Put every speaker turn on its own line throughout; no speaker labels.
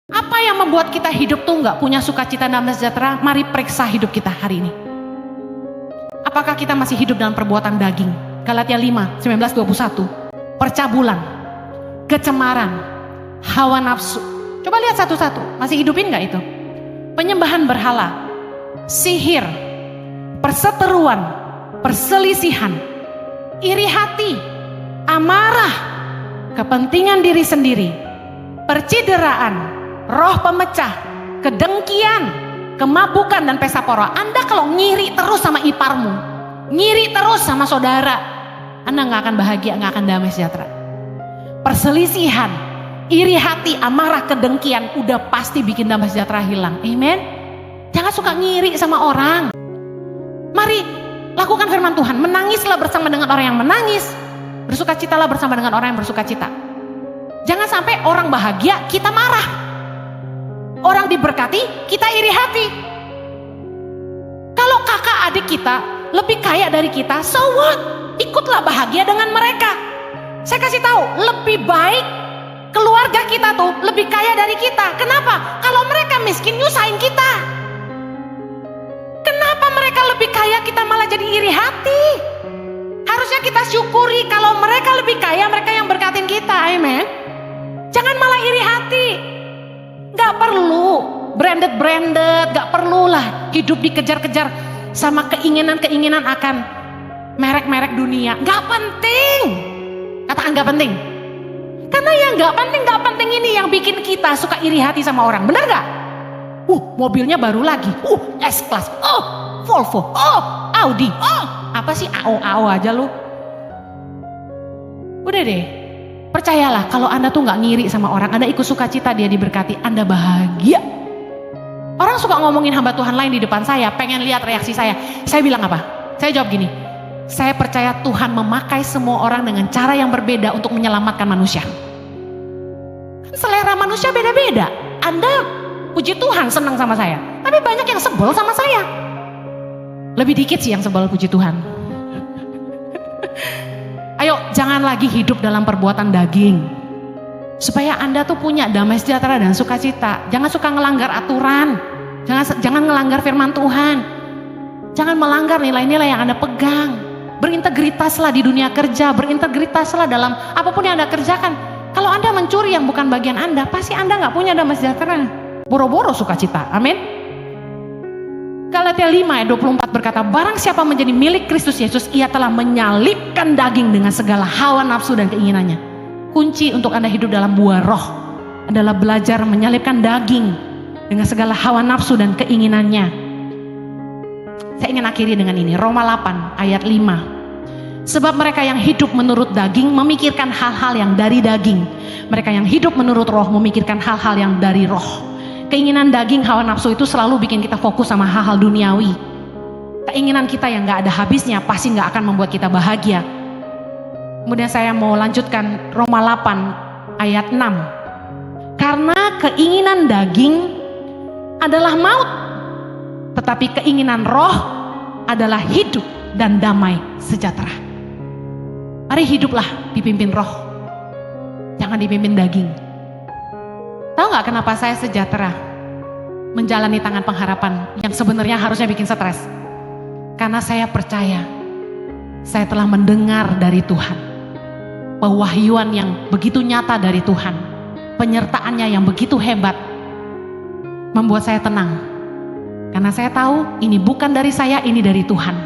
Apa yang membuat kita hidup tuh nggak punya sukacita dan damai sejahtera? Mari periksa hidup kita hari ini. Apakah kita masih hidup dalam perbuatan daging? Galatia 5, 19-21. Percabulan, kecemaran, hawa nafsu. Coba lihat satu-satu, masih hidupin nggak itu? Penyembahan berhala, sihir, perseteruan, perselisihan, iri hati, amarah, kepentingan diri sendiri, percideraan, roh pemecah, kedengkian, kemabukan dan pesta pora. Anda kalau ngiri terus sama iparmu, ngiri terus sama saudara, Anda nggak akan bahagia, nggak akan damai sejahtera. Perselisihan, iri hati, amarah, kedengkian udah pasti bikin damai sejahtera hilang. Amen. Jangan suka ngiri sama orang. Mari lakukan firman Tuhan. Menangislah bersama dengan orang yang menangis, bersukacitalah bersama dengan orang yang bersukacita. Jangan sampai orang bahagia kita marah, orang diberkati kita iri hati. Kalau kakak adik kita lebih kaya dari kita, so what? Ikutlah bahagia dengan mereka. Saya kasih tahu, lebih baik keluarga kita tuh lebih kaya dari kita. Kenapa? Kalau mereka miskin nyusahin kita. Kenapa mereka lebih kaya kita malah jadi iri hati? Harusnya kita syukuri kalau mereka lebih kaya, mereka yang berkatin kita. Amen. Jangan malah iri hati. Gak perlu branded, gak perlulah hidup dikejar-kejar sama keinginan-keinginan akan merek-merek dunia. Gak penting. Katakan gak penting. Karena yang gak penting ini yang bikin kita suka iri hati sama orang. Benar gak? Mobilnya baru lagi. S-Class. Volvo. Audi. Apa sih AO aja lu? Udah deh. Percayalah kalau Anda tuh gak ngiri sama orang, Anda ikut sukacita dia diberkati, Anda bahagia. Orang suka ngomongin hamba Tuhan lain di depan saya, pengen lihat reaksi saya. Saya bilang apa? Saya jawab gini, saya percaya Tuhan memakai semua orang dengan cara yang berbeda untuk menyelamatkan manusia. Selera manusia beda-beda. Anda puji Tuhan senang sama saya, tapi banyak yang sebel sama saya. Lebih dikit sih yang sebel, puji Tuhan. Ayo jangan lagi hidup dalam perbuatan daging. Supaya Anda tuh punya damai sejahtera dan sukacita. Jangan suka ngelanggar aturan. Jangan ngelanggar firman Tuhan. Jangan melanggar nilai-nilai yang Anda pegang. Berintegritaslah di dunia kerja. Berintegritaslah dalam apapun yang Anda kerjakan. Kalau Anda mencuri yang bukan bagian Anda, pasti Anda gak punya damai sejahtera. Boro-boro sukacita. Amin. Galatia 5 ayat 24 berkata, barang siapa menjadi milik Kristus Yesus, ia telah menyalibkan daging dengan segala hawa nafsu dan keinginannya. Kunci untuk Anda hidup dalam buah roh adalah belajar menyalibkan daging dengan segala hawa nafsu dan keinginannya. Saya ingin akhiri dengan ini, Roma 8 ayat 5. Sebab mereka yang hidup menurut daging memikirkan hal-hal yang dari daging. Mereka yang hidup menurut roh memikirkan hal-hal yang dari roh. Keinginan daging, hawa nafsu itu selalu bikin kita fokus sama hal-hal duniawi. Keinginan kita yang gak ada habisnya pasti gak akan membuat kita bahagia. Kemudian saya mau lanjutkan Roma 8 ayat 6. Karena keinginan daging adalah maut, tetapi keinginan roh adalah hidup dan damai sejahtera. Mari hiduplah dipimpin roh, jangan dipimpin daging. Tahu gak kenapa saya sejahtera menjalani tangan pengharapan yang sebenarnya harusnya bikin stres? Karena saya percaya saya telah mendengar dari Tuhan pewahyuan yang begitu nyata dari Tuhan, penyertaannya yang begitu hebat, membuat saya tenang. Karena saya tahu ini bukan dari saya, ini dari Tuhan.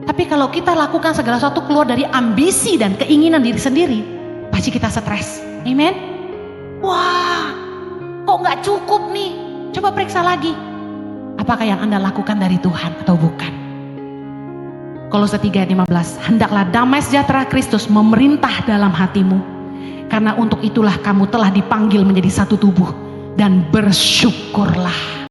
Tapi kalau kita lakukan segala sesuatu keluar dari ambisi dan keinginan diri sendiri, pasti kita stres. Amen. Wah, kok gak cukup nih? Coba periksa lagi. Apakah yang Anda lakukan dari Tuhan atau bukan? Kolose 3 ayat 15. Hendaklah damai sejahtera Kristus memerintah dalam hatimu. Karena untuk itulah kamu telah dipanggil menjadi satu tubuh. Dan bersyukurlah.